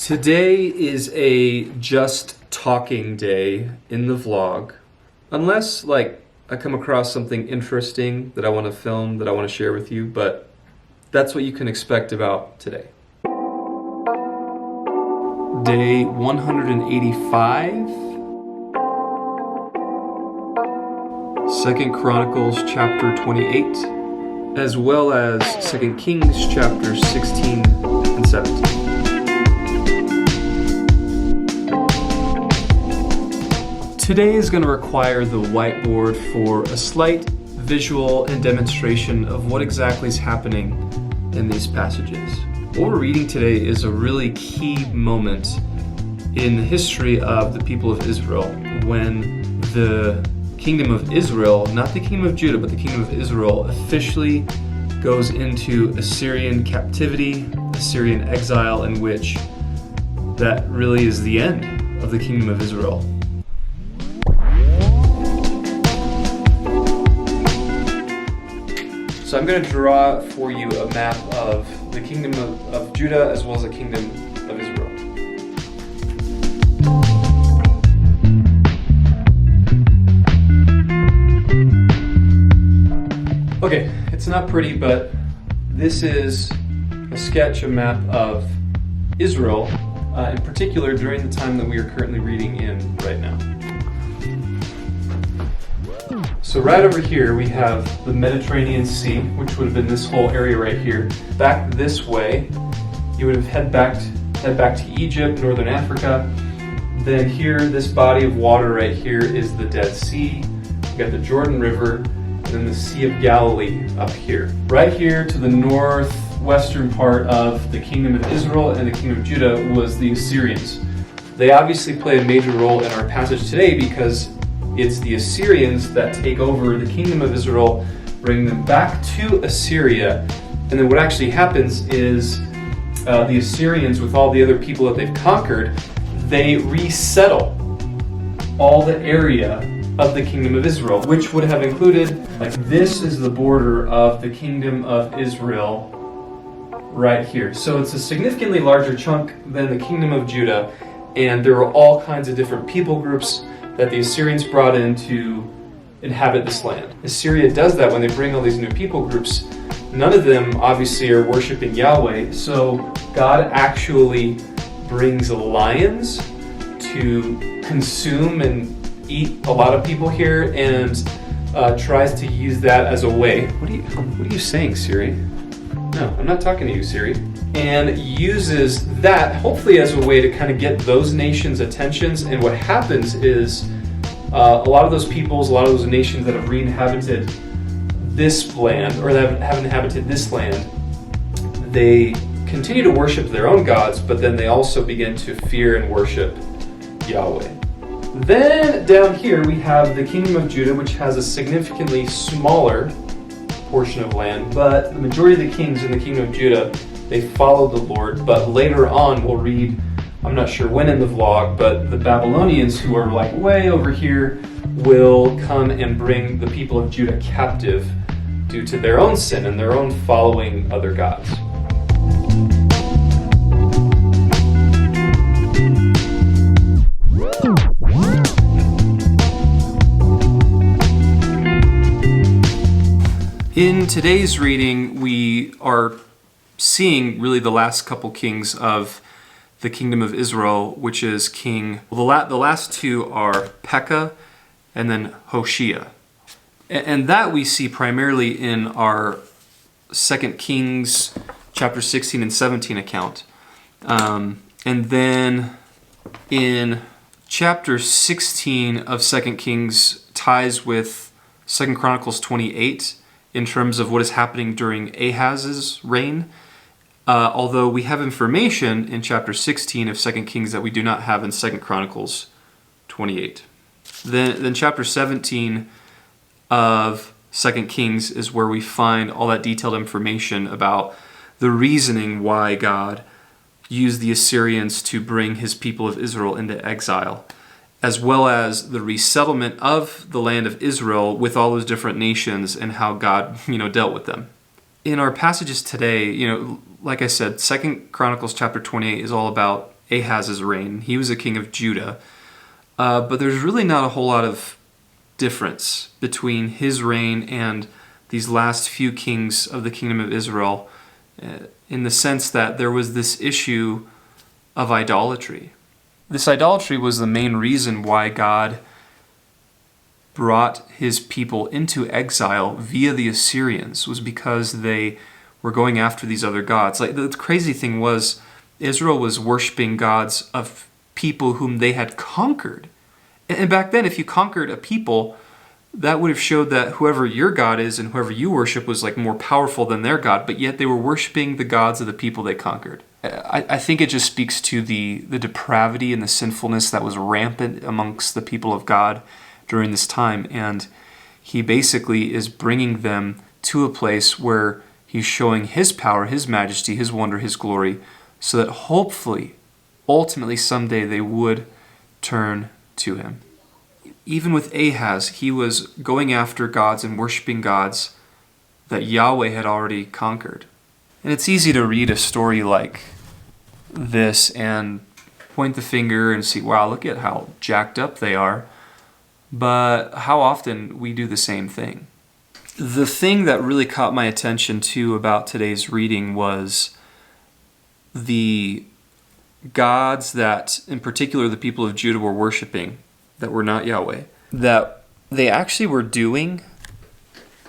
Today is a just talking day in the vlog, unless I come across something interesting that I want to film, that I want to share with you, but that's what you can expect about today. Day 185, 2 Chronicles chapter 28, as well as 2 Kings chapter 16 and 17. Today is going to require the whiteboard for a slight visual and demonstration of what exactly is happening in these passages. What we're reading today is a really key moment in the history of the people of Israel when the kingdom of Israel, not the kingdom of Judah, but the kingdom of Israel officially goes into Assyrian captivity, Assyrian exile, in which that really is the end of the kingdom of Israel. So I'm going to draw for you a map of the kingdom of Judah as well as the kingdom of Israel. Okay, it's not pretty, but this is a sketch, a map of Israel, in particular during the time that we are currently reading in right now. So right over here we have the Mediterranean Sea, which would have been this whole area right here. Back this way, you would have head back to Egypt, Northern Africa. Then here, this body of water right here is the Dead Sea. You got the Jordan River, and then the Sea of Galilee up here. Right here to the northwestern part of the kingdom of Israel and the kingdom of Judah was the Assyrians. They obviously play a major role in our passage today because it's the Assyrians that take over the kingdom of Israel, bring them back to Assyria, and then what actually happens is the Assyrians, with all the other people that they've conquered, they resettle all the area of the kingdom of Israel, which would have included, this is the border of the kingdom of Israel right here. So it's a significantly larger chunk than the kingdom of Judah, and there are all kinds of different people groups that the Assyrians brought in to inhabit this land. Assyria does that when they bring all these new people groups. None of them obviously are worshiping Yahweh, so God actually brings lions to consume and eat a lot of people here, and tries to use that as a way. What are you saying, Siri? No, I'm not talking to you, Siri. And uses that hopefully as a way to kind of get those nations' attentions. And what happens is a lot of those peoples, a lot of those nations that have re-inhabited this land, or that have inhabited this land, they continue to worship their own gods, but then they also begin to fear and worship Yahweh. Then down here we have the kingdom of Judah, which has a significantly smaller portion of land, but the majority of the kings in the kingdom of Judah, they followed the Lord. But later on we'll read, I'm not sure when in the vlog, but the Babylonians, who are way over here, will come and bring the people of Judah captive due to their own sin and their own following other gods. In today's reading, we are seeing really the last couple kings of the kingdom of Israel, which is the last two are Pekah and then Hoshea. And that we see primarily in our 2 Kings chapter 16 and 17 account. And then in chapter 16 of 2 Kings ties with 2 Chronicles 28 in terms of what is happening during Ahaz's reign. Although we have information in chapter 16 of 2 Kings that we do not have in 2 Chronicles 28. Then chapter 17 of 2 Kings is where we find all that detailed information about the reasoning why God used the Assyrians to bring his people of Israel into exile, as well as the resettlement of the land of Israel with all those different nations and how God, dealt with them. In our passages today, like I said, 2 Chronicles chapter 28 is all about Ahaz's reign. He was a king of Judah. But there's really not a whole lot of difference between his reign and these last few kings of the kingdom of Israel, in the sense that there was this issue of idolatry. This idolatry was the main reason why God brought his people into exile via the Assyrians, was because they were going after these other gods. Like, the crazy thing was, Israel was worshiping gods of people whom they had conquered. And back then, if you conquered a people, that would have showed that whoever your God is and whoever you worship was like more powerful than their God, but yet they were worshiping the gods of the people they conquered. I think it just speaks to the depravity and the sinfulness that was rampant amongst the people of God during this time, and he basically is bringing them to a place where he's showing his power, his majesty, his wonder, his glory, so that hopefully, ultimately someday they would turn to him. Even with Ahaz, he was going after gods and worshiping gods that Yahweh had already conquered. And it's easy to read a story like this and point the finger and see, wow, look at how jacked up they are. But how often we do the same thing. The thing that really caught my attention too about today's reading was the gods that, in particular, the people of Judah were worshiping, that were not Yahweh, that they actually were doing,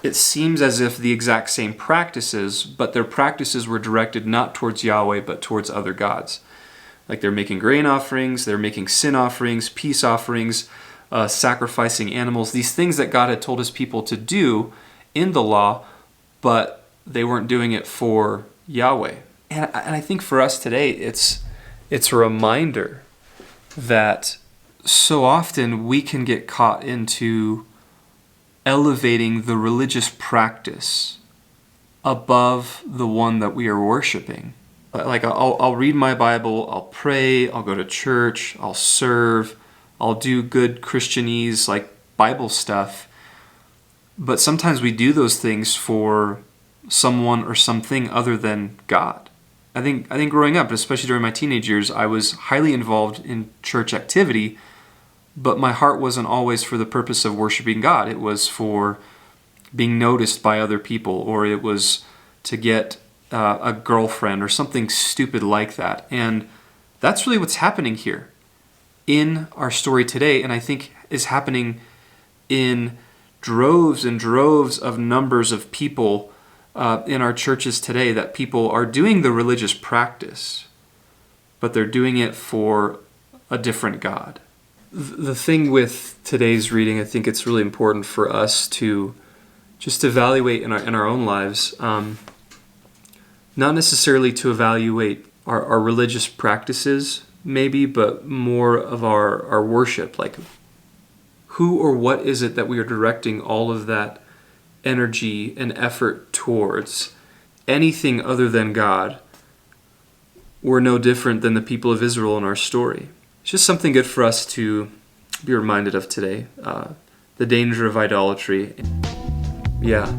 it seems as if the exact same practices, but their practices were directed not towards Yahweh, but towards other gods. Like, they're making grain offerings, they're making sin offerings, peace offerings, sacrificing animals, these things that God had told his people to do in the law, but they weren't doing it for Yahweh. And I think for us today, it's a reminder that so often we can get caught into elevating the religious practice above the one that we are worshiping. Like, I'll read my Bible, I'll pray, I'll go to church, I'll serve, I'll do good Christianese, like Bible stuff. But sometimes we do those things for someone or something other than God. I think growing up, especially during my teenage years, I was highly involved in church activity, but my heart wasn't always for the purpose of worshiping God. It was for being noticed by other people, or it was to get a girlfriend or something stupid like that. And that's really what's happening here in our story today, and I think is happening in droves and droves of numbers of people in our churches today, that people are doing the religious practice, but they're doing it for a different God. The thing with today's reading, I think it's really important for us to just evaluate in our own lives, not necessarily to evaluate our religious practices, maybe, but more of our worship. Like, who or what is it that we are directing all of that energy and effort towards? Anything other than God, we're no different than the people of Israel in our story. It's just something good for us to be reminded of today. The danger of idolatry. Yeah.